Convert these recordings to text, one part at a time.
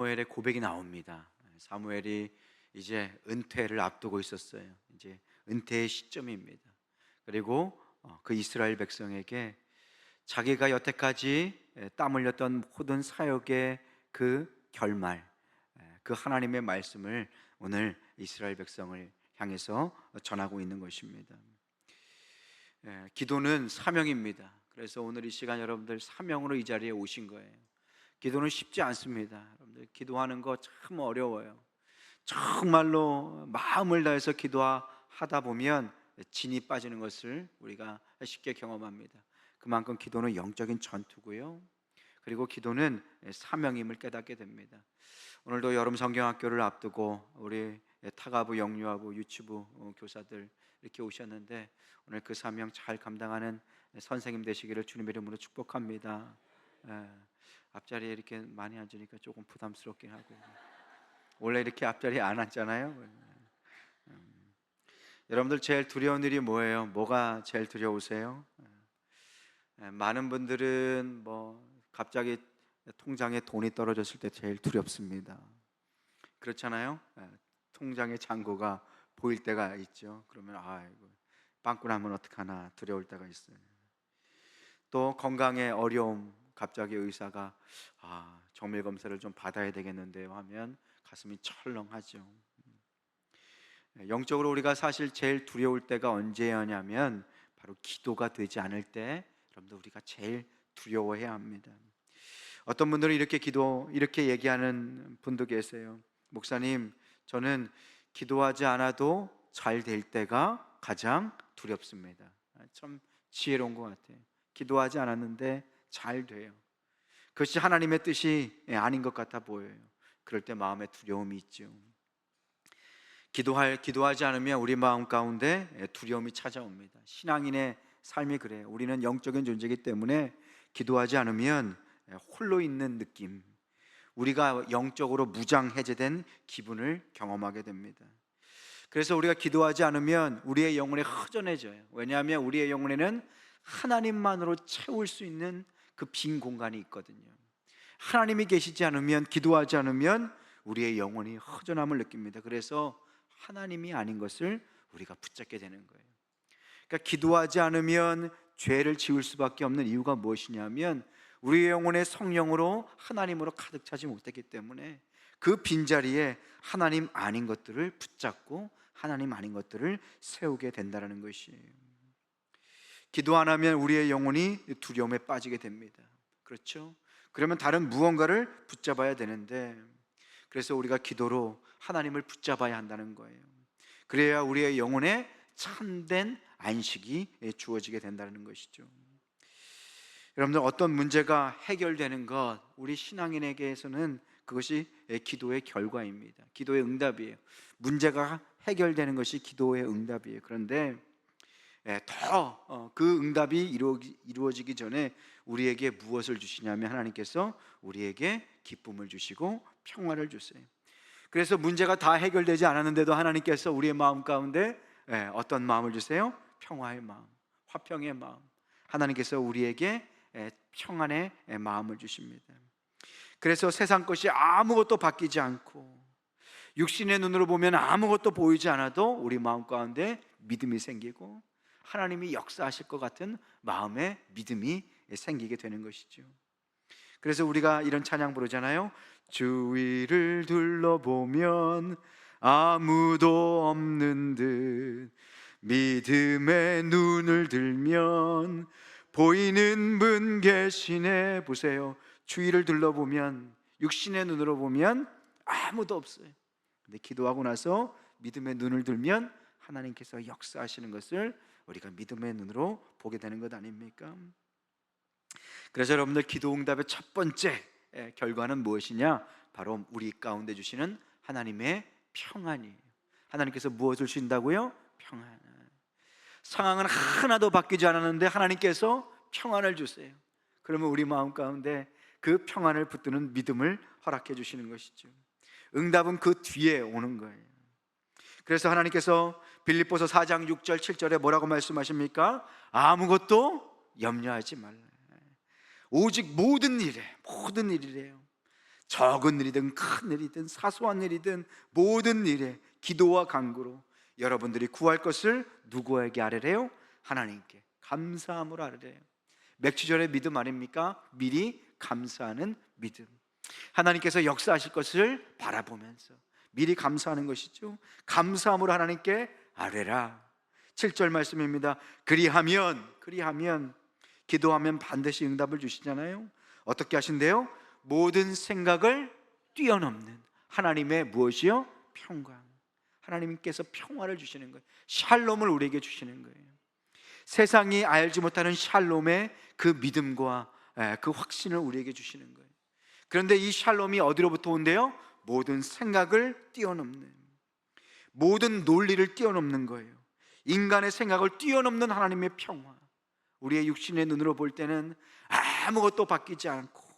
사무엘의 고백이 나옵니다. 사무엘이 이제 은퇴를 앞두고 있었어요. 이제 은퇴의 시점입니다. 그리고 그 이스라엘 백성에게 자기가 여태까지 땀 흘렸던 모든 사역의 그 결말, 그 하나님의 말씀을 오늘 이스라엘 백성을 향해서 전하고 있는 것입니다. 기도는 사명입니다. 그래서 오늘 이 시간 여러분들 사명으로 이 자리에 오신 거예요. 기도는 쉽지 않습니다. 여러분들 기도하는 거 참 어려워요. 정말로 마음을 다해서 기도하다 보면 진이 빠지는 것을 우리가 쉽게 경험합니다. 그만큼 기도는 영적인 전투고요, 그리고 기도는 사명임을 깨닫게 됩니다. 오늘도 여름 성경학교를 앞두고 우리 타가부, 영유아부, 유치부 교사들 이렇게 오셨는데 오늘 그 사명 잘 감당하는 선생님 되시기를 주님의 이름으로 축복합니다. 앞자리에 이렇게 많이 앉으니까 조금 부담스럽긴 하고, 원래 이렇게 앞자리에 안 앉잖아요. 여러분들 제일 두려운 일이 뭐예요? 뭐가 제일 두려우세요? 많은 분들은 갑자기 통장에 돈이 떨어졌을 때 제일 두렵습니다. 그렇잖아요. 통장의 잔고가 보일 때가 있죠. 그러면 아이고, 빵꾸 나면 어떡하나 두려울 때가 있어요. 또 건강에 어려움, 갑자기 의사가 정밀 검사를 좀 받아야 되겠는데요 하면 가슴이 철렁하죠. 영적으로 우리가 사실 제일 두려울 때가 언제냐면 바로 기도가 되지 않을 때 여러분들 우리가 제일 두려워해야 합니다. 어떤 분들은 이렇게 얘기하는 분도 계세요. 목사님, 저는 기도하지 않아도 잘 될 때가 가장 두렵습니다. 참 지혜로운 것 같아요. 기도하지 않았는데 잘 돼요. 그것이 하나님의 뜻이 아닌 것 같아 보여요. 그럴 때 마음에 두려움이 있죠. 기도하지 않으면 우리 마음 가운데 두려움이 찾아옵니다. 신앙인의 삶이 그래요. 우리는 영적인 존재이기 때문에 기도하지 않으면 홀로 있는 느낌, 우리가 영적으로 무장해제된 기분을 경험하게 됩니다. 그래서 우리가 기도하지 않으면 우리의 영혼이 허전해져요. 왜냐하면 우리의 영혼에는 하나님만으로 채울 수 있는 그 빈 공간이 있거든요. 하나님이 계시지 않으면, 기도하지 않으면 우리의 영혼이 허전함을 느낍니다. 그래서 하나님이 아닌 것을 우리가 붙잡게 되는 거예요. 그러니까 기도하지 않으면 죄를 지을 수밖에 없는 이유가 무엇이냐면 우리의 영혼의 성령으로 하나님으로 가득 차지 못했기 때문에 그 빈자리에 하나님 아닌 것들을 붙잡고 하나님 아닌 것들을 세우게 된다는 것이에요. 기도 안 하면 우리의 영혼이 두려움에 빠지게 됩니다. 그렇죠? 그러면 다른 무언가를 붙잡아야 되는데, 그래서 우리가 기도로 하나님을 붙잡아야 한다는 거예요. 그래야 우리의 영혼에 참된 안식이 주어지게 된다는 것이죠. 여러분들 어떤 문제가 해결되는 것, 우리 신앙인에게서는 그것이 기도의 결과입니다. 기도의 응답이에요. 문제가 해결되는 것이 기도의 응답이에요. 그런데 더 그 응답이 이루어지기 전에 우리에게 무엇을 주시냐면 하나님께서 우리에게 기쁨을 주시고 평화를 주세요. 그래서 문제가 다 해결되지 않았는데도 하나님께서 우리의 마음 가운데 어떤 마음을 주세요? 평화의 마음, 화평의 마음. 하나님께서 우리에게 평안의 마음을 주십니다. 그래서 세상 것이 아무것도 바뀌지 않고 육신의 눈으로 보면 아무것도 보이지 않아도 우리 마음 가운데 믿음이 생기고 하나님이 역사하실 것 같은 마음의 믿음이 생기게 되는 것이죠. 그래서 우리가 이런 찬양 부르잖아요. 주위를 둘러보면 아무도 없는 듯 믿음의 눈을 들면 보이는 분 계시네. 보세요. 주위를 둘러보면, 육신의 눈으로 보면 아무도 없어요. 근데 기도하고 나서 믿음의 눈을 들면 하나님께서 역사하시는 것을 우리가 믿음의 눈으로 보게 되는 것 아닙니까? 그래서 여러분들 기도 응답의 첫 번째 결과는 무엇이냐? 바로 우리 가운데 주시는 하나님의 평안이에요. 하나님께서 무엇을 주신다고요? 평안. 상황은 하나도 바뀌지 않았는데 하나님께서 평안을 주세요. 그러면 우리 마음 가운데 그 평안을 붙드는 믿음을 허락해 주시는 것이죠. 응답은 그 뒤에 오는 거예요. 그래서 하나님께서 빌립보서 4장 6절 7절에 뭐라고 말씀하십니까? 아무것도 염려하지 말라. 오직 모든 일이래요. 적은 일이든 큰 일이든 사소한 일이든 모든 일에 기도와 간구로 여러분들이 구할 것을 누구에게 아뢰래요? 하나님께 감사함으로 아뢰래요. 맥주절의 믿음 아닙니까? 미리 감사하는 믿음. 하나님께서 역사하실 것을 바라보면서 미리 감사하는 것이죠. 감사함으로 하나님께 아뢰라. 7절 말씀입니다. 그리하면 기도하면 반드시 응답을 주시잖아요. 어떻게 하신대요? 모든 생각을 뛰어넘는 하나님의 무엇이요? 평강. 하나님께서 평화를 주시는 거예요. 샬롬을 우리에게 주시는 거예요. 세상이 알지 못하는 샬롬의 그 믿음과 그 확신을 우리에게 주시는 거예요. 그런데 이 샬롬이 어디로부터 온대요? 모든 생각을 뛰어넘는, 모든 논리를 뛰어넘는 거예요. 인간의 생각을 뛰어넘는 하나님의 평화. 우리의 육신의 눈으로 볼 때는 아무것도 바뀌지 않고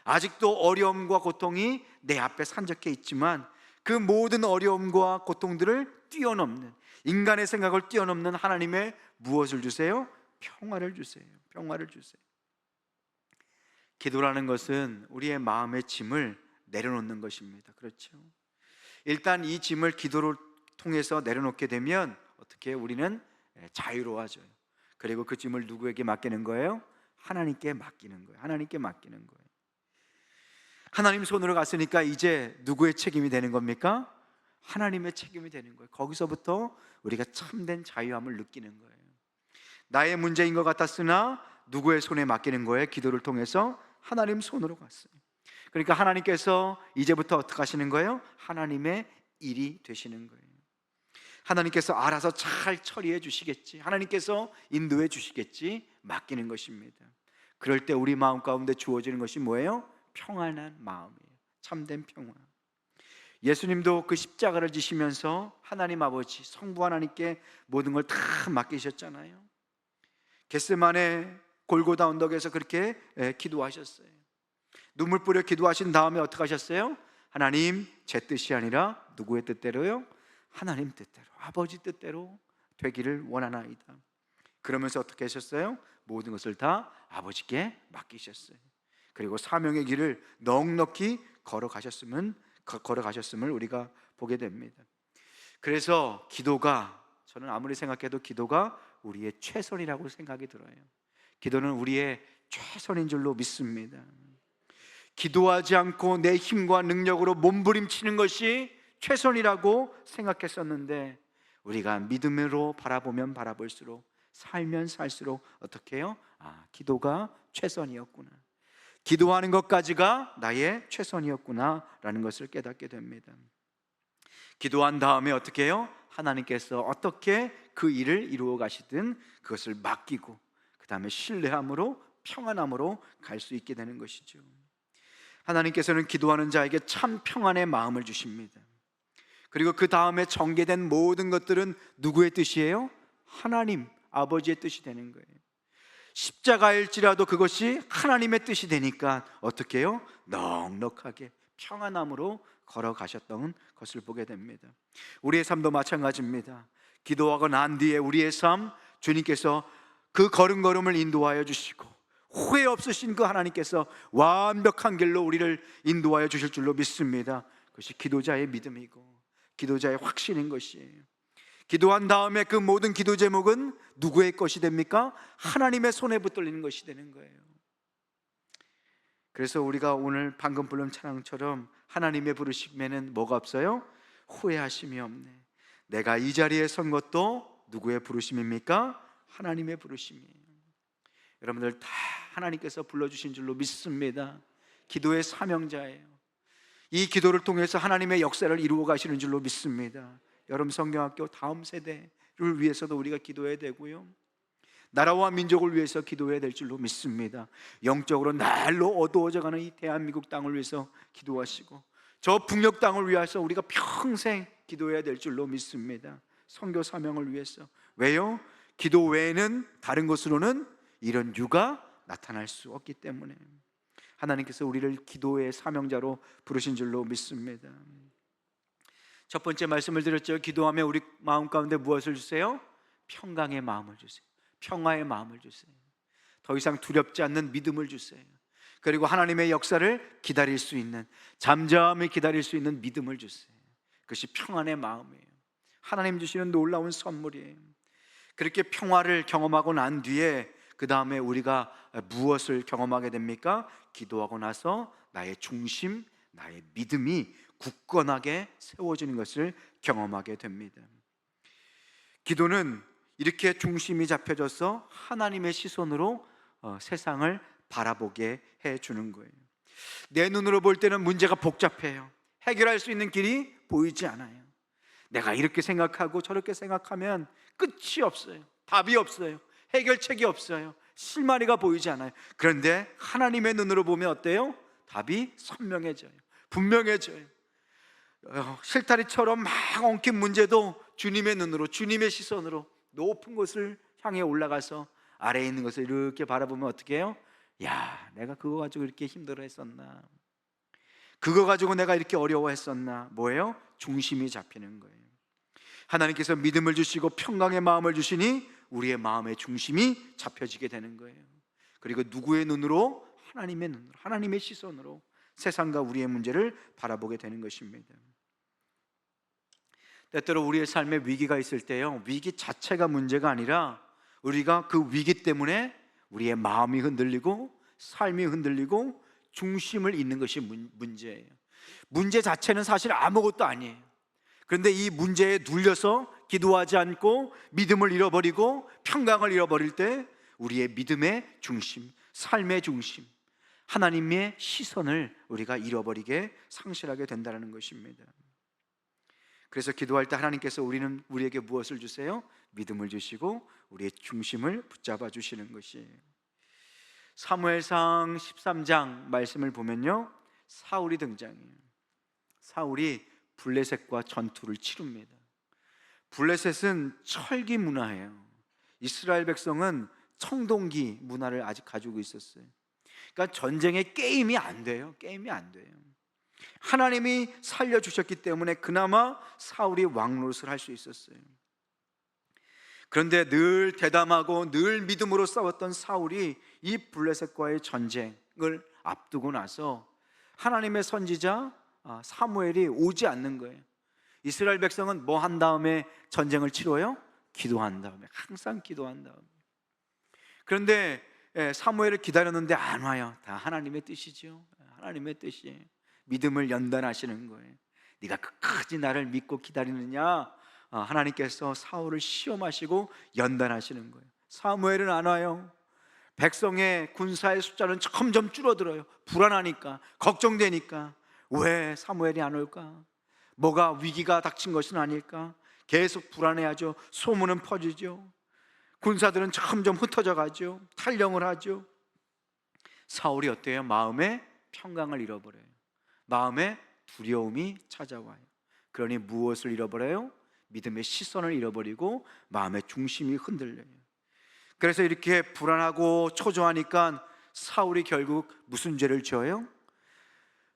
아직도 어려움과 고통이 내 앞에 산적해 있지만 그 모든 어려움과 고통들을 뛰어넘는, 인간의 생각을 뛰어넘는 하나님의 무엇을 주세요? 평화를 주세요. 평화를 주세요. 기도라는 것은 우리의 마음의 짐을 내려놓는 것입니다. 그렇죠? 일단 이 짐을 기도를 통해서 내려놓게 되면 어떻게 우리는 자유로워져요. 그리고 그 짐을 누구에게 맡기는 거예요? 하나님께 맡기는 거예요. 하나님께 맡기는 거예요. 하나님 손으로 갔으니까 이제 누구의 책임이 되는 겁니까? 하나님의 책임이 되는 거예요. 거기서부터 우리가 참된 자유함을 느끼는 거예요. 나의 문제인 것 같았으나 누구의 손에 맡기는 거예요? 기도를 통해서 하나님 손으로 갔어요. 그러니까 하나님께서 이제부터 어떻게 하시는 거예요? 하나님의 일이 되시는 거예요. 하나님께서 알아서 잘 처리해 주시겠지, 하나님께서 인도해 주시겠지 맡기는 것입니다. 그럴 때 우리 마음 가운데 주어지는 것이 뭐예요? 평안한 마음이에요. 참된 평화. 예수님도 그 십자가를 지시면서 하나님 아버지, 성부 하나님께 모든 걸 다 맡기셨잖아요. 겟세마네 골고다 언덕에서 그렇게 기도하셨어요. 눈물 뿌려 기도하신 다음에 어떻게 하셨어요? 하나님, 제 뜻이 아니라 누구의 뜻대로요? 하나님 뜻대로, 아버지 뜻대로 되기를 원하나이다. 그러면서 어떻게 하셨어요? 모든 것을 다 아버지께 맡기셨어요. 그리고 사명의 길을 넉넉히 걸어가셨음을 우리가 보게 됩니다. 그래서 기도가, 저는 아무리 생각해도 기도가 우리의 최선이라고 생각이 들어요. 기도는 우리의 최선인 줄로 믿습니다. 기도하지 않고 내 힘과 능력으로 몸부림치는 것이 최선이라고 생각했었는데 우리가 믿음으로 바라보면 바라볼수록, 살면 살수록 어떻게 해요? 기도가 최선이었구나, 기도하는 것까지가 나의 최선이었구나 라는 것을 깨닫게 됩니다. 기도한 다음에 어떻게 해요? 하나님께서 어떻게 그 일을 이루어 가시든 그것을 맡기고 그 다음에 신뢰함으로, 평안함으로 갈 수 있게 되는 것이죠. 하나님께서는 기도하는 자에게 참 평안의 마음을 주십니다. 그리고 그 다음에 전개된 모든 것들은 누구의 뜻이에요? 하나님 아버지의 뜻이 되는 거예요. 십자가일지라도 그것이 하나님의 뜻이 되니까 어떻게 해요? 넉넉하게 평안함으로 걸어가셨던 것을 보게 됩니다. 우리의 삶도 마찬가지입니다. 기도하고 난 뒤에 우리의 삶, 주님께서 그 걸음걸음을 인도하여 주시고 후회 없으신 그 하나님께서 완벽한 길로 우리를 인도하여 주실 줄로 믿습니다. 그것이 기도자의 믿음이고 기도자의 확신인 것이에요. 기도한 다음에 그 모든 기도 제목은 누구의 것이 됩니까? 하나님의 손에 붙들리는 것이 되는 거예요. 그래서 우리가 오늘 방금 부른 찬양처럼 하나님의 부르심에는 뭐가 없어요? 후회하심이 없네. 내가 이 자리에 선 것도 누구의 부르심입니까? 하나님의 부르심이에요. 여러분들 다 하나님께서 불러주신 줄로 믿습니다. 기도의 사명자예요. 이 기도를 통해서 하나님의 역사를 이루어 가시는 줄로 믿습니다. 여러분, 성경학교 다음 세대를 위해서도 우리가 기도해야 되고요, 나라와 민족을 위해서 기도해야 될 줄로 믿습니다. 영적으로 날로 어두워져가는 이 대한민국 땅을 위해서 기도하시고 저 북녘 땅을 위해서 우리가 평생 기도해야 될 줄로 믿습니다. 선교 사명을 위해서. 왜요? 기도 외에는 다른 것으로는 이런 유가 나타날 수 없기 때문에 하나님께서 우리를 기도의 사명자로 부르신 줄로 믿습니다. 첫 번째 말씀을 드렸죠. 기도하며 우리 마음 가운데 무엇을 주세요? 평강의 마음을 주세요. 평화의 마음을 주세요. 더 이상 두렵지 않는 믿음을 주세요. 그리고 하나님의 역사를 기다릴 수 있는, 잠잠히 기다릴 수 있는 믿음을 주세요. 그것이 평안의 마음이에요. 하나님 주시는 놀라운 선물이에요. 그렇게 평화를 경험하고 난 뒤에 그 다음에 우리가 무엇을 경험하게 됩니까? 기도하고 나서 나의 중심, 나의 믿음이 굳건하게 세워지는 것을 경험하게 됩니다. 기도는 이렇게 중심이 잡혀져서 하나님의 시선으로 세상을 바라보게 해주는 거예요. 내 눈으로 볼 때는 문제가 복잡해요. 해결할 수 있는 길이 보이지 않아요. 내가 이렇게 생각하고 저렇게 생각하면 끝이 없어요. 답이 없어요. 해결책이 없어요. 실마리가 보이지 않아요. 그런데 하나님의 눈으로 보면 어때요? 답이 선명해져요. 분명해져요. 실타리처럼 막 엉킨 문제도 주님의 눈으로, 주님의 시선으로 높은 곳을 향해 올라가서 아래에 있는 것을 이렇게 바라보면 어떻게 해요? 야, 내가 그거 가지고 이렇게 힘들어 했었나? 그거 가지고 내가 이렇게 어려워했었나? 뭐예요? 중심이 잡히는 거예요. 하나님께서 믿음을 주시고 평강의 마음을 주시니 우리의 마음의 중심이 잡혀지게 되는 거예요. 그리고 누구의 눈으로? 하나님의 눈으로, 하나님의 시선으로 세상과 우리의 문제를 바라보게 되는 것입니다. 때때로 우리의 삶에 위기가 있을 때요, 위기 자체가 문제가 아니라 우리가 그 위기 때문에 우리의 마음이 흔들리고 삶이 흔들리고 중심을 잃는 것이 문제예요. 문제 자체는 사실 아무것도 아니에요. 그런데 이 문제에 눌려서 기도하지 않고 믿음을 잃어버리고 평강을 잃어버릴 때 우리의 믿음의 중심, 삶의 중심, 하나님의 시선을 우리가 잃어버리게, 상실하게 된다는 것입니다. 그래서 기도할 때 하나님께서 우리에게 무엇을 주세요? 믿음을 주시고 우리의 중심을 붙잡아 주시는 것이에요. 사무엘상 13장 말씀을 보면요, 사울이 등장해요. 사울이 블레셋과 전투를 치릅니다. 블레셋은 철기 문화예요. 이스라엘 백성은 청동기 문화를 아직 가지고 있었어요. 그러니까 전쟁에 게임이 안 돼요. 게임이 안 돼요. 하나님이 살려주셨기 때문에 그나마 사울이 왕노릇을 할 수 있었어요. 그런데 늘 대담하고 늘 믿음으로 싸웠던 사울이 이 블레셋과의 전쟁을 앞두고 나서 하나님의 선지자 사무엘이 오지 않는 거예요. 이스라엘 백성은 뭐 한 다음에 전쟁을 치러요? 기도한 다음에, 항상 기도한 다음에. 그런데 사무엘을 기다렸는데 안 와요. 다 하나님의 뜻이죠. 하나님의 뜻이에요. 믿음을 연단하시는 거예요. 네가 끝까지 나를 믿고 기다리느냐? 하나님께서 사울을 시험하시고 연단하시는 거예요. 사무엘은 안 와요. 백성의 군사의 숫자는 점점 줄어들어요. 불안하니까, 걱정되니까. 왜 사무엘이 안 올까? 뭐가 위기가 닥친 것은 아닐까? 계속 불안해하죠. 소문은 퍼지죠. 군사들은 점점 흩어져 가죠. 탈영을 하죠. 사울이 어때요? 마음에 평강을 잃어버려요. 마음에 두려움이 찾아와요. 그러니 무엇을 잃어버려요? 믿음의 시선을 잃어버리고 마음의 중심이 흔들려요. 그래서 이렇게 불안하고 초조하니까 사울이 결국 무슨 죄를 지어요?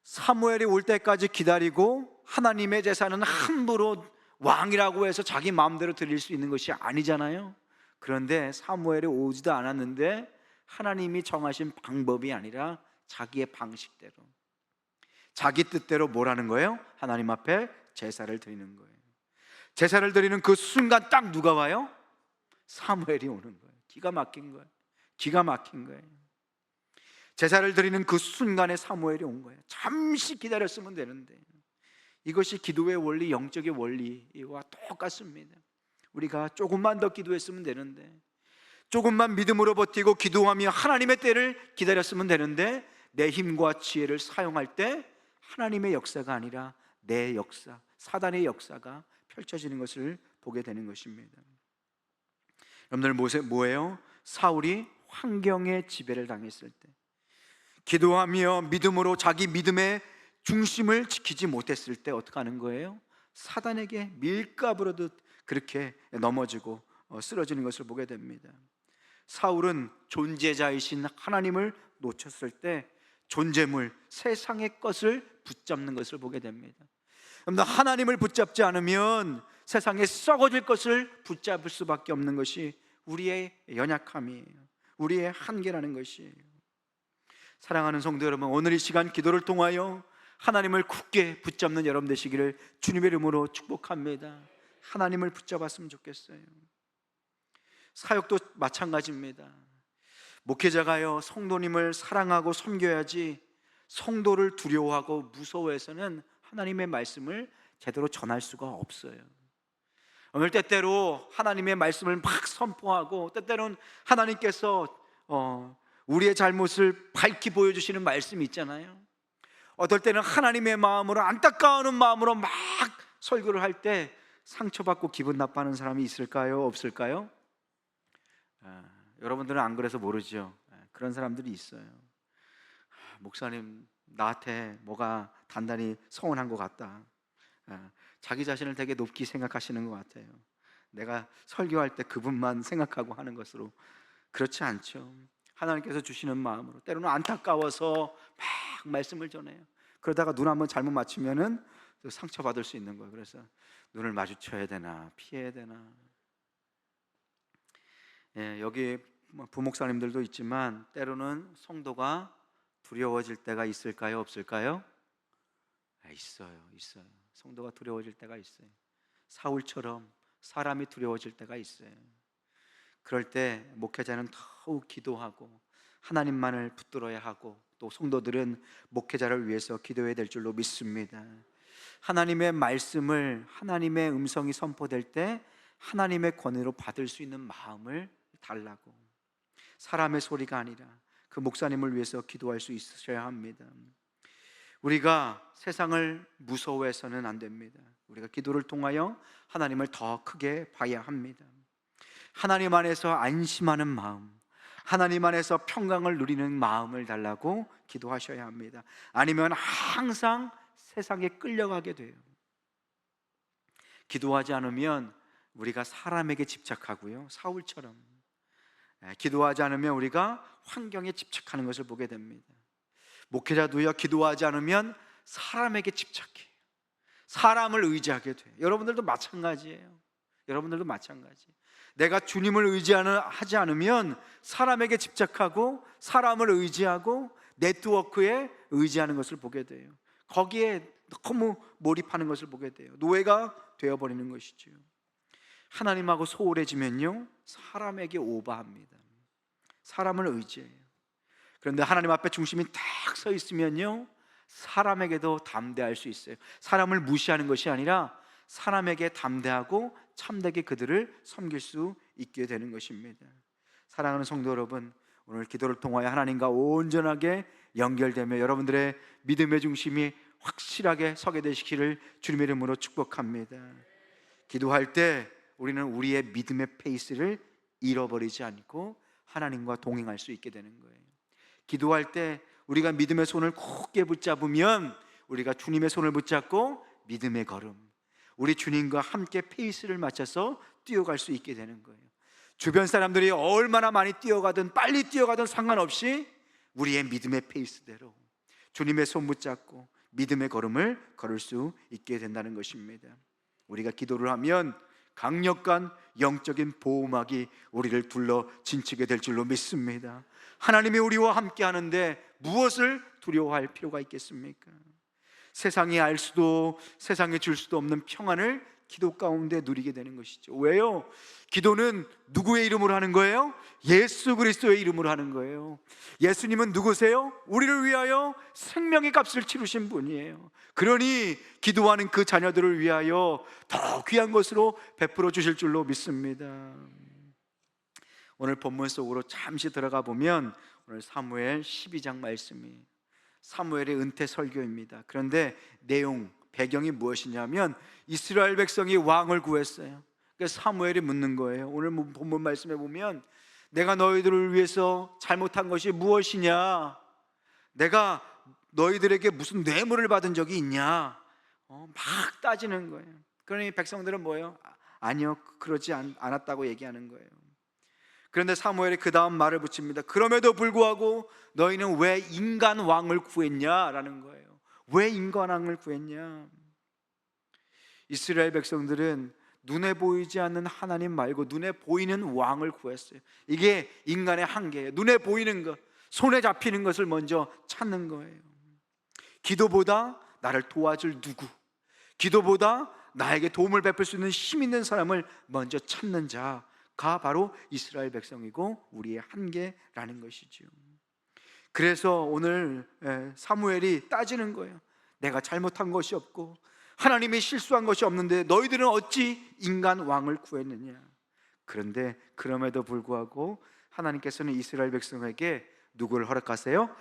사무엘이 올 때까지 기다리고 하나님의 제사는 함부로 왕이라고 해서 자기 마음대로 드릴 수 있는 것이 아니잖아요. 그런데 사무엘이 오지도 않았는데 하나님이 정하신 방법이 아니라 자기의 방식대로, 자기 뜻대로 뭘 하는 거예요? 하나님 앞에 제사를 드리는 거예요. 제사를 드리는 그 순간 딱 누가 와요? 사무엘이 오는 거예요. 기가 막힌 거예요. 기가 막힌 거예요. 제사를 드리는 그 순간에 사무엘이 온 거예요. 잠시 기다렸으면 되는데. 이것이 기도의 원리, 영적의 원리와 똑같습니다. 우리가 조금만 더 기도했으면 되는데, 조금만 믿음으로 버티고 기도하며 하나님의 때를 기다렸으면 되는데, 내 힘과 지혜를 사용할 때 하나님의 역사가 아니라 내 역사, 사단의 역사가 펼쳐지는 것을 보게 되는 것입니다. 여러분들 뭐예요? 사울이 환경의 지배를 당했을 때, 기도하며 믿음으로 자기 믿음의 중심을 지키지 못했을 때 어떻게 하는 거예요? 사단에게 밀가부르듯 그렇게 넘어지고 쓰러지는 것을 보게 됩니다. 사울은 존재자이신 하나님을 놓쳤을 때 존재물, 세상의 것을 붙잡는 것을 보게 됩니다. 하나님을 붙잡지 않으면 세상에 썩어질 것을 붙잡을 수밖에 없는 것이 우리의 연약함이에요. 우리의 한계라는 것이에요. 사랑하는 성도 여러분, 오늘 이 시간 기도를 통하여 하나님을 굳게 붙잡는 여러분 되시기를 주님의 이름으로 축복합니다. 하나님을 붙잡았으면 좋겠어요. 사역도 마찬가지입니다. 목회자가요, 성도님을 사랑하고 섬겨야지 성도를 두려워하고 무서워해서는 하나님의 말씀을 제대로 전할 수가 없어요. 오늘 때때로 하나님의 말씀을 막 선포하고, 때때로는 하나님께서 우리의 잘못을 밝히 보여주시는 말씀이 있잖아요. 어떨 때는 하나님의 마음으로, 안타까워하는 마음으로 막 설교를 할 때 상처받고 기분 나빠하는 사람이 있을까요? 없을까요? 여러분들은 안 그래서 모르죠. 그런 사람들이 있어요. 목사님, 나한테 뭐가 단단히 서운한 것 같다. 자기 자신을 되게 높게 생각하시는 것 같아요. 내가 설교할 때 그분만 생각하고 하는 것으로. 그렇지 않죠. 하나님께서 주시는 마음으로, 때로는 안타까워서 막 말씀을 전해요. 그러다가 눈 한번 잘못 맞추면은 또 상처받을 수 있는 거예요. 그래서 눈을 마주쳐야 되나 피해야 되나. 여기 부목사님들도 있지만 때로는 성도가 두려워질 때가 있을까요? 없을까요? 있어요. 성도가 두려워질 때가 있어요. 사울처럼 사람이 두려워질 때가 있어요. 그럴 때 목회자는 더욱 기도하고 하나님만을 붙들어야 하고, 또 성도들은 목회자를 위해서 기도해야 될 줄로 믿습니다. 하나님의 말씀을, 하나님의 음성이 선포될 때 하나님의 권위로 받을 수 있는 마음을 달라고, 사람의 소리가 아니라 그 목사님을 위해서 기도할 수 있으셔야 합니다. 우리가 세상을 무서워해서는 안 됩니다. 우리가 기도를 통하여 하나님을 더 크게 봐야 합니다. 하나님 안에서 안심하는 마음, 하나님 안에서 평강을 누리는 마음을 달라고 기도하셔야 합니다. 아니면 항상 세상에 끌려가게 돼요. 기도하지 않으면 우리가 사람에게 집착하고요, 사울처럼 기도하지 않으면 우리가 환경에 집착하는 것을 보게 됩니다. 목회자도요, 기도하지 않으면 사람에게 집착해요. 사람을 의지하게 돼요. 여러분들도 마찬가지예요. 내가 주님을 의지하지 않으면 사람에게 집착하고 사람을 의지하고 네트워크에 의지하는 것을 보게 돼요. 거기에 너무 몰입하는 것을 보게 돼요. 노예가 되어버리는 것이죠. 하나님하고 소홀해지면요, 사람에게 오버합니다. 사람을 의지해요. 그런데 하나님 앞에 중심이 딱 서 있으면요, 사람에게도 담대할 수 있어요. 사람을 무시하는 것이 아니라 사람에게 담대하고 참되게 그들을 섬길 수 있게 되는 것입니다. 사랑하는 성도 여러분, 오늘 기도를 통하여 하나님과 온전하게 연결되며 여러분들의 믿음의 중심이 확실하게 서게 되시기를 주님의 이름으로 축복합니다. 기도할 때 우리는 우리의 믿음의 페이스를 잃어버리지 않고 하나님과 동행할 수 있게 되는 거예요. 기도할 때 우리가 믿음의 손을 굳게 붙잡으면 우리가 주님의 손을 붙잡고 믿음의 걸음, 우리 주님과 함께 페이스를 맞춰서 뛰어갈 수 있게 되는 거예요. 주변 사람들이 얼마나 많이 뛰어가든 빨리 뛰어가든 상관없이 우리의 믿음의 페이스대로 주님의 손 붙잡고 믿음의 걸음을 걸을 수 있게 된다는 것입니다. 우리가 기도를 하면 강력한 영적인 보호막이 우리를 둘러 진치게 될 줄로 믿습니다. 하나님이 우리와 함께 하는데 무엇을 두려워할 필요가 있겠습니까? 세상이 알 수도 세상에 줄 수도 없는 평안을 기도 가운데 누리게 되는 것이죠. 왜요? 기도는 누구의 이름으로 하는 거예요? 예수 그리스도의 이름으로 하는 거예요. 예수님은 누구세요? 우리를 위하여 생명의 값을 치르신 분이에요. 그러니 기도하는 그 자녀들을 위하여 더 귀한 것으로 베풀어 주실 줄로 믿습니다. 오늘 본문 속으로 잠시 들어가 보면 오늘 사무엘 12장 말씀이 사무엘의 은퇴 설교입니다. 그런데 내용, 배경이 무엇이냐면 이스라엘 백성이 왕을 구했어요. 그래서 사무엘이 묻는 거예요. 오늘 본문 말씀에 보면 내가 너희들을 위해서 잘못한 것이 무엇이냐, 내가 너희들에게 무슨 뇌물을 받은 적이 있냐, 막 따지는 거예요. 그러니 백성들은 뭐예요? 아니요, 그러지 않았다고 얘기하는 거예요. 그런데 사무엘이 그 다음 말을 붙입니다. 그럼에도 불구하고 너희는 왜 인간 왕을 구했냐라는 거예요. 왜 인간 왕을 구했냐? 이스라엘 백성들은 눈에 보이지 않는 하나님 말고 눈에 보이는 왕을 구했어요. 이게 인간의 한계예요. 눈에 보이는 것, 손에 잡히는 것을 먼저 찾는 거예요. 기도보다 나를 도와줄 누구, 기도보다 나에게 도움을 베풀 수 있는 힘 있는 사람을 먼저 찾는 자가 바로 이스라엘 백성이고 우리의 한계라는 것이죠. 그래서 오늘 사무엘이 따지는 거예요. 내가 잘못한 것이 없고 하나님이 실수한 것이 없는데 너희들은 어찌 인간 왕을 구했느냐. 그런데 그럼에도 불구하고 하나님께서는 이스라엘 백성에게 누구를 허락하세요?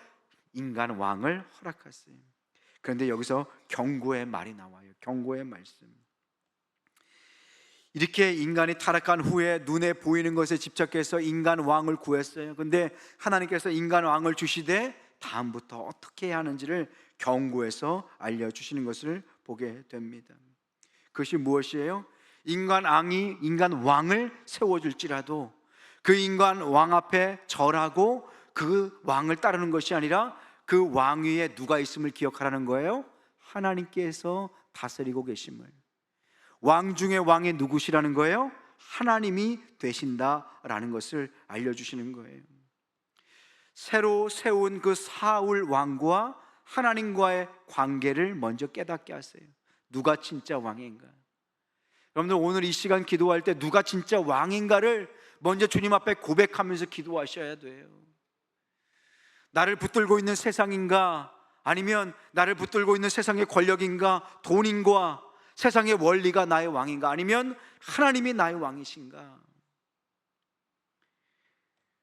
인간 왕을 허락하세요. 그런데 여기서 경고의 말이 나와요. 경고의 말씀. 이렇게 인간이 타락한 후에 눈에 보이는 것에 집착해서 인간 왕을 구했어요. 근데 하나님께서 인간 왕을 주시되 다음부터 어떻게 해야 하는지를 경고해서 알려주시는 것을 보게 됩니다. 그것이 무엇이에요? 인간 왕을 세워줄지라도 그 인간 왕 앞에 절하고 그 왕을 따르는 것이 아니라 그 왕 위에 누가 있음을 기억하라는 거예요? 하나님께서 다스리고 계심을. 왕 중에 왕이 누구시라는 거예요? 하나님이 되신다라는 것을 알려주시는 거예요. 새로 세운 그 사울 왕과 하나님과의 관계를 먼저 깨닫게 하세요. 누가 진짜 왕인가? 여러분들 오늘 이 시간 기도할 때 누가 진짜 왕인가를 먼저 주님 앞에 고백하면서 기도하셔야 돼요. 나를 붙들고 있는 세상인가? 아니면 나를 붙들고 있는 세상의 권력인가? 돈인가? 세상의 원리가 나의 왕인가? 아니면 하나님이 나의 왕이신가?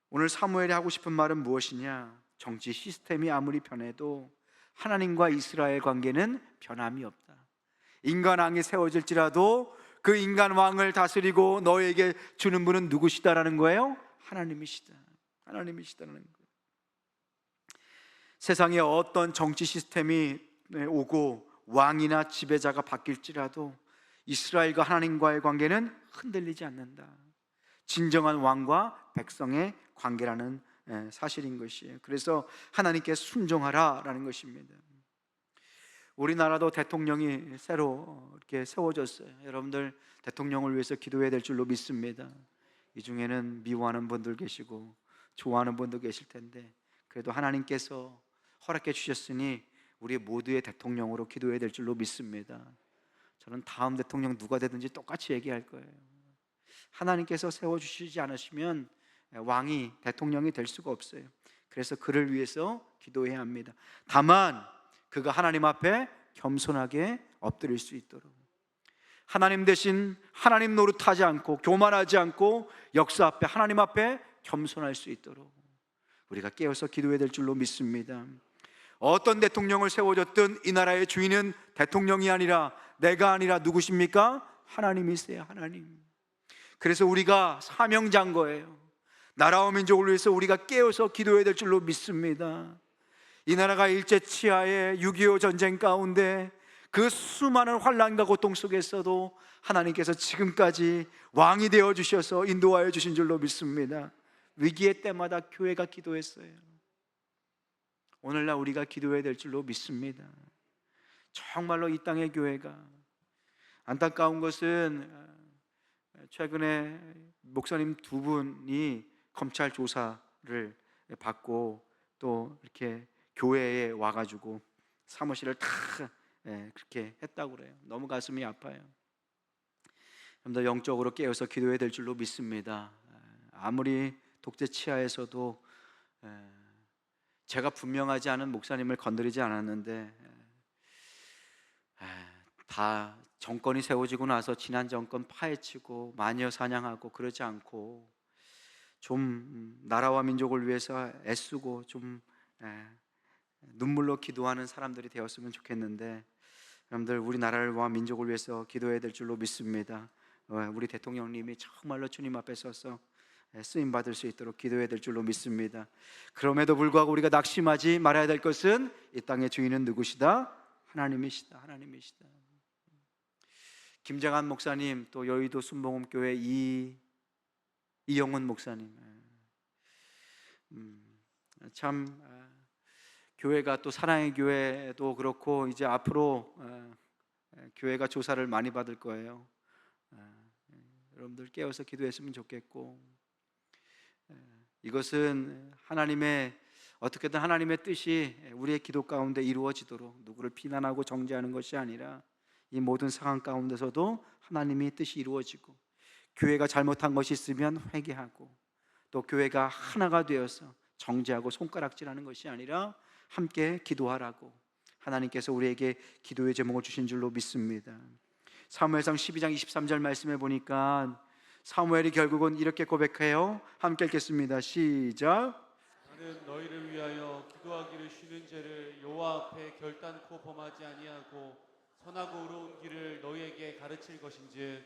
오늘 사무엘이 하고 싶은 말은 무엇이냐? 정치 시스템이 아무리 변해도 하나님과 이스라엘 관계는 변함이 없다. 인간 왕이 세워질지라도 그 인간 왕을 다스리고 너에게 주는 분은 누구시다라는 거예요? 하나님이시다. 하나님이시다라는 거예요. 세상에 어떤 정치 시스템이 오고 왕이나 지배자가 바뀔지라도 이스라엘과 하나님과의 관계는 흔들리지 않는다. 진정한 왕과 백성의 관계라는 사실인 것이에요. 그래서 하나님께 순종하라라는 것입니다. 우리나라도 대통령이 새로 이렇게 세워졌어요. 여러분들 대통령을 위해서 기도해야 될 줄로 믿습니다. 이 중에는 미워하는 분들 계시고 좋아하는 분도 계실 텐데 그래도 하나님께서 허락해 주셨으니 우리 모두의 대통령으로 기도해야 될 줄로 믿습니다. 저는 다음 대통령 누가 되든지 똑같이 얘기할 거예요. 하나님께서 세워주시지 않으시면 왕이 대통령이 될 수가 없어요. 그래서 그를 위해서 기도해야 합니다. 다만 그가 하나님 앞에 겸손하게 엎드릴 수 있도록, 하나님 대신 하나님 노릇하지 않고 교만하지 않고 역사 앞에 하나님 앞에 겸손할 수 있도록 우리가 깨어서 기도해야 될 줄로 믿습니다. 어떤 대통령을 세워줬든 이 나라의 주인은 대통령이 아니라 내가 아니라 누구십니까? 하나님이세요. 하나님. 그래서 우리가 사명자인 거예요. 나라와 민족을 위해서 우리가 깨어서 기도해야 될 줄로 믿습니다. 이 나라가 일제치하의 6.25 전쟁 가운데 그 수많은 환난과 고통 속에서도 하나님께서 지금까지 왕이 되어 주셔서 인도하여 주신 줄로 믿습니다. 위기의 때마다 교회가 기도했어요. 오늘날 우리가 기도해야 될 줄로 믿습니다. 정말로 이 땅의 교회가, 안타까운 것은 최근에 목사님 두 분이 검찰 조사를 받고 또 이렇게 교회에 와가지고 사무실을 다 그렇게 했다고 그래요. 너무 가슴이 아파요. 좀 더 영적으로 깨어서 기도해야 될 줄로 믿습니다. 아무리 독재 치하에서도 제가 분명하지 않은 목사님을 건드리지 않았는데 다 정권이 세워지고 나서 지난 정권 파헤치고 마녀 사냥하고 그러지 않고 좀 나라와 민족을 위해서 애쓰고 좀 눈물로 기도하는 사람들이 되었으면 좋겠는데, 여러분들 우리나라와 민족을 위해서 기도해야 될 줄로 믿습니다. 우리 대통령님이 정말로 주님 앞에 서서 쓰임 받을 수 있도록 기도해야 될 줄로 믿습니다. 그럼에도 불구하고 우리가 낙심하지 말아야 될 것은 이 땅의 주인은 누구시다? 하나님이시다. 하나님이시다. 김장한 목사님, 또 여의도 순복음교회 이영훈 목사님, 참 교회가 또 사랑의 교회도 그렇고 이제 앞으로 교회가 조사를 많이 받을 거예요. 여러분들 깨어서 기도했으면 좋겠고, 이것은 하나님의 어떻게든 하나님의 뜻이 우리의 기도 가운데 이루어지도록 누구를 비난하고 정죄하는 것이 아니라 이 모든 상황 가운데서도 하나님의 뜻이 이루어지고, 교회가 잘못한 것이 있으면 회개하고, 또 교회가 하나가 되어서 정죄하고 손가락질하는 것이 아니라 함께 기도하라고 하나님께서 우리에게 기도의 제목을 주신 줄로 믿습니다. 사무엘상 12장 23절 말씀에 보니까 사무엘이 결국은 이렇게 고백해요. 함께 읽겠습니다. 시작. 나는 너희를 위하여 기도하기를 쉬는 죄를 여호와 앞에 결단코 범하지 아니하고 선하고 의로운 길을 너희에게 가르칠 것인지.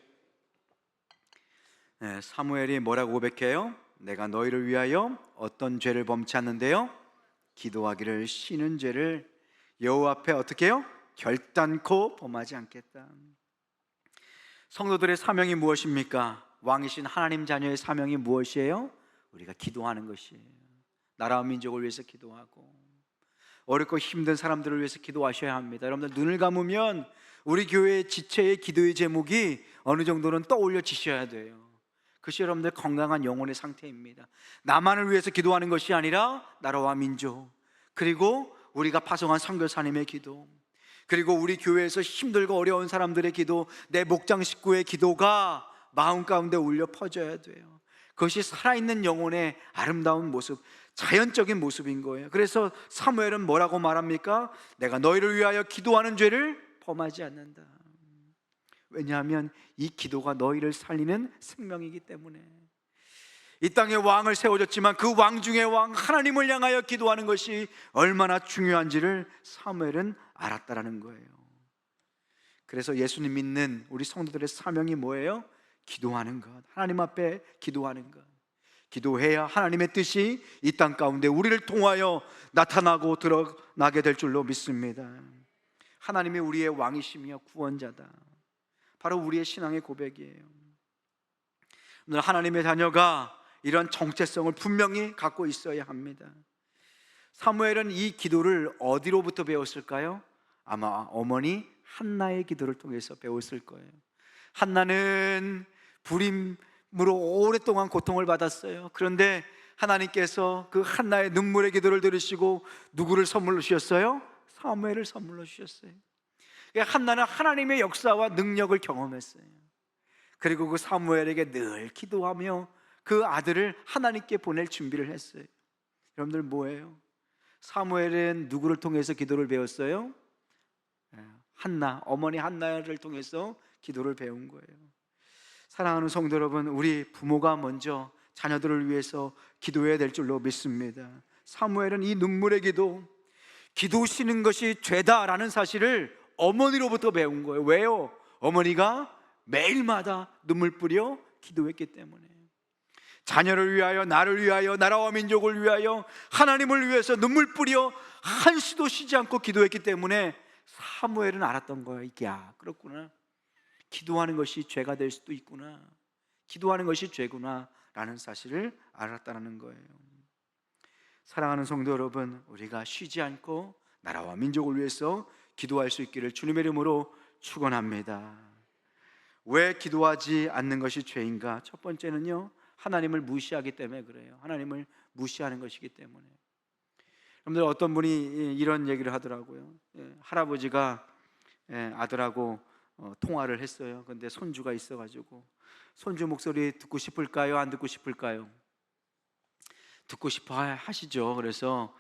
네, 사무엘이 뭐라고 고백해요? 내가 너희를 위하여 어떤 죄를 범치 않는데요, 기도하기를 쉬는 죄를 여호와 앞에 어떻게 해요? 결단코 범하지 않겠다. 성도들의 사명이 무엇입니까? 왕이신 하나님 자녀의 사명이 무엇이에요? 우리가 기도하는 것이에요. 나라와 민족을 위해서 기도하고, 어렵고 힘든 사람들을 위해서 기도하셔야 합니다. 여러분들 눈을 감으면 우리 교회의 지체의 기도의 제목이 어느 정도는 떠올려지셔야 돼요. 그것이 여러분들 건강한 영혼의 상태입니다. 나만을 위해서 기도하는 것이 아니라 나라와 민족, 그리고 우리가 파송한 선교사님의 기도, 그리고 우리 교회에서 힘들고 어려운 사람들의 기도, 내 목장 식구의 기도가 마음 가운데 울려 퍼져야 돼요. 그것이 살아있는 영혼의 아름다운 모습, 자연적인 모습인 거예요. 그래서 사무엘은 뭐라고 말합니까? 내가 너희를 위하여 기도하는 죄를 범하지 않는다. 왜냐하면 이 기도가 너희를 살리는 생명이기 때문에. 이 땅에 왕을 세워줬지만 그 왕 중의 왕 하나님을 향하여 기도하는 것이 얼마나 중요한지를 사무엘은 알았다라는 거예요. 그래서 예수님 믿는 우리 성도들의 사명이 뭐예요? 기도하는 것, 하나님 앞에 기도하는 것. 기도해야 하나님의 뜻이 이 땅 가운데 우리를 통하여 나타나고 드러나게 될 줄로 믿습니다. 하나님이 우리의 왕이시며 구원자다. 바로 우리의 신앙의 고백이에요. 오늘 하나님의 자녀가 이런 정체성을 분명히 갖고 있어야 합니다. 사무엘은 이 기도를 어디로부터 배웠을까요? 아마 어머니 한나의 기도를 통해서 배웠을 거예요. 한나는 불임으로 오랫동안 고통을 받았어요. 그런데 하나님께서 그 한나의 눈물의 기도를 들으시고 누구를 선물로 주셨어요? 사무엘을 선물로 주셨어요. 한나는 하나님의 역사와 능력을 경험했어요. 그리고 그 사무엘에게 늘 기도하며 그 아들을 하나님께 보낼 준비를 했어요. 여러분들 뭐예요? 사무엘은 누구를 통해서 기도를 배웠어요? 한나, 어머니 한나를 통해서 기도를 배운 거예요. 사랑하는 성도 여러분, 우리 부모가 먼저 자녀들을 위해서 기도해야 될 줄로 믿습니다. 사무엘은 이 눈물의 기도, 기도시는 것이 죄다라는 사실을 어머니로부터 배운 거예요. 왜요? 어머니가 매일마다 눈물 뿌려 기도했기 때문에. 자녀를 위하여, 나를 위하여, 나라와 민족을 위하여, 하나님을 위해서 눈물 뿌려 한시도 쉬지 않고 기도했기 때문에 사무엘은 알았던 거예요. 야, 그렇구나, 기도하는 것이 죄가 될 수도 있구나, 기도하는 것이 죄구나 라는 사실을 알았다는 거예요. 사랑하는 성도 여러분, 우리가 쉬지 않고 나라와 민족을 위해서 기도할 수 있기를 주님의 이름으로 축원합니다. 왜 기도하지 않는 것이 죄인가? 첫 번째는요, 하나님을 무시하기 때문에 그래요. 하나님을 무시하는 것이기 때문에. 여러분들, 어떤 분이 이런 얘기를 하더라고요. 할아버지가 아들하고 통화를 했어요. 근데 손주가 있어가지고 손주 목소리 듣고 싶을까요? 안 듣고 싶을까요? 듣고 싶어 하시죠. 그래서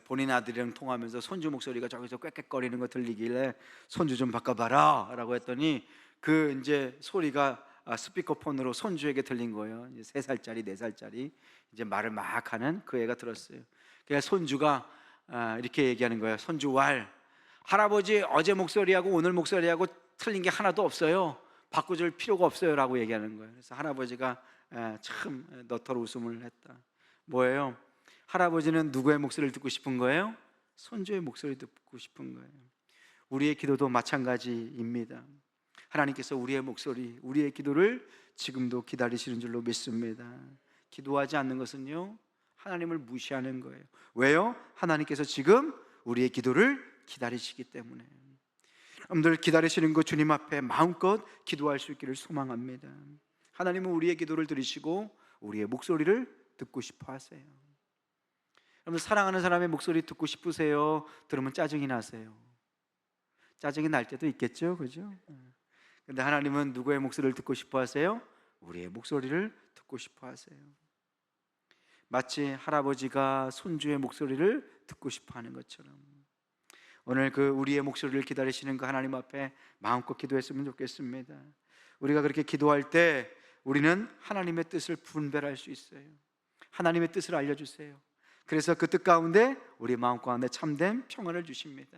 본인 아들이랑 통화하면서 손주 목소리가 저기서 꽥꽥거리는 거 들리길래 손주 좀 바꿔봐라 라고 했더니 그 이제 소리가 스피커폰으로 손주에게 들린 거예요. 이제 3살짜리 4살짜리 이제 말을 막 하는 그 애가 들었어요. 그래서 손주가 이렇게 얘기하는 거예요. 손주 왈, 할아버지 어제 목소리하고 오늘 목소리하고 틀린 게 하나도 없어요. 바꿔줄 필요가 없어요 라고 얘기하는 거예요. 그래서 할아버지가 참 너털 웃음을 했다. 뭐예요? 할아버지는 누구의 목소리를 듣고 싶은 거예요? 손주의 목소리 듣고 싶은 거예요. 우리의 기도도 마찬가지입니다. 하나님께서 우리의 목소리, 우리의 기도를 지금도 기다리시는 줄로 믿습니다. 기도하지 않는 것은요, 하나님을 무시하는 거예요. 왜요? 하나님께서 지금 우리의 기도를 기다리시기 때문에. 여러분들, 기다리시는 것 주님 앞에 마음껏 기도할 수 있기를 소망합니다. 하나님은 우리의 기도를 들으시고 우리의 목소리를 듣고 싶어 하세요. 여러분, 사랑하는 사람의 목소리 듣고 싶으세요? 들으면 짜증이 나세요? 짜증이 날 때도 있겠죠, 그죠? 근데 하나님은 누구의 목소리를 듣고 싶어 하세요? 우리의 목소리를 듣고 싶어 하세요. 마치 할아버지가 손주의 목소리를 듣고 싶어 하는 것처럼 오늘 그 우리의 목소리를 기다리시는 그 하나님 앞에 마음껏 기도했으면 좋겠습니다. 우리가 그렇게 기도할 때 우리는 하나님의 뜻을 분별할 수 있어요. 하나님의 뜻을 알려주세요. 그래서 그 뜻 가운데 우리 마음 가운데 참된 평안을 주십니다.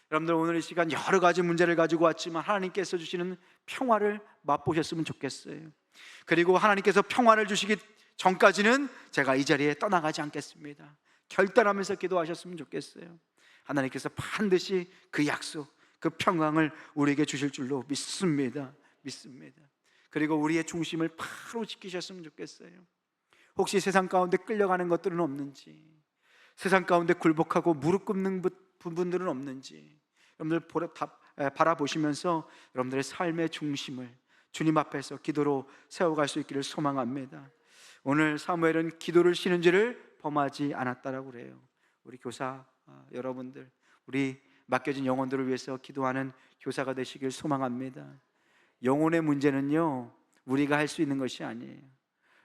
여러분들, 오늘 이 시간 여러 가지 문제를 가지고 왔지만 하나님께서 주시는 평화를 맛보셨으면 좋겠어요. 그리고 하나님께서 평화를 주시기 전까지는 제가 이 자리에 떠나가지 않겠습니다. 결단하면서 기도하셨으면 좋겠어요. 하나님께서 반드시 그 약속, 그 평강을 우리에게 주실 줄로 믿습니다. 그리고 우리의 중심을 바로 지키셨으면 좋겠어요. 혹시 세상 가운데 끌려가는 것들은 없는지, 세상 가운데 굴복하고 무릎 꿇는 부분들은 없는지 여러분들 바라보시면서 여러분들의 삶의 중심을 주님 앞에서 기도로 세워갈 수 있기를 소망합니다. 오늘 사무엘은 기도를 쉬는 죄를 범하지 않았다라고 그래요. 우리 교사 여러분들, 우리 맡겨진 영혼들을 위해서 기도하는 교사가 되시길 소망합니다. 영혼의 문제는요, 우리가 할 수 있는 것이 아니에요.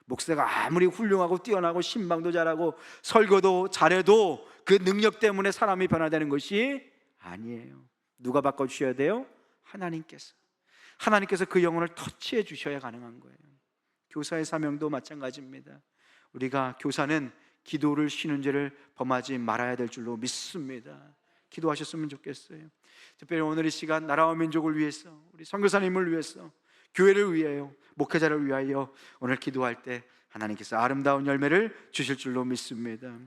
목사가 아무리 훌륭하고 뛰어나고 신방도 잘하고 설교도 잘해도 그 능력 때문에 사람이 변화되는 것이 아니에요. 누가 바꿔주셔야 돼요? 하나님께서 그 영혼을 터치해 주셔야 가능한 거예요. 교사의 사명도 마찬가지입니다. 우리가 교사는 기도를 쉬는 죄를 범하지 말아야 될 줄로 믿습니다. 기도하셨으면 좋겠어요. 특별히 오늘 이 시간 나라와 민족을 위해서, 우리 선교사님을 위해서, 교회를 위하여, 목회자를 위하여 오늘 기도할 때 하나님께서 아름다운 열매를 주실 줄로 믿습니다.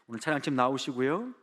오늘 찬양팀 나오시고요.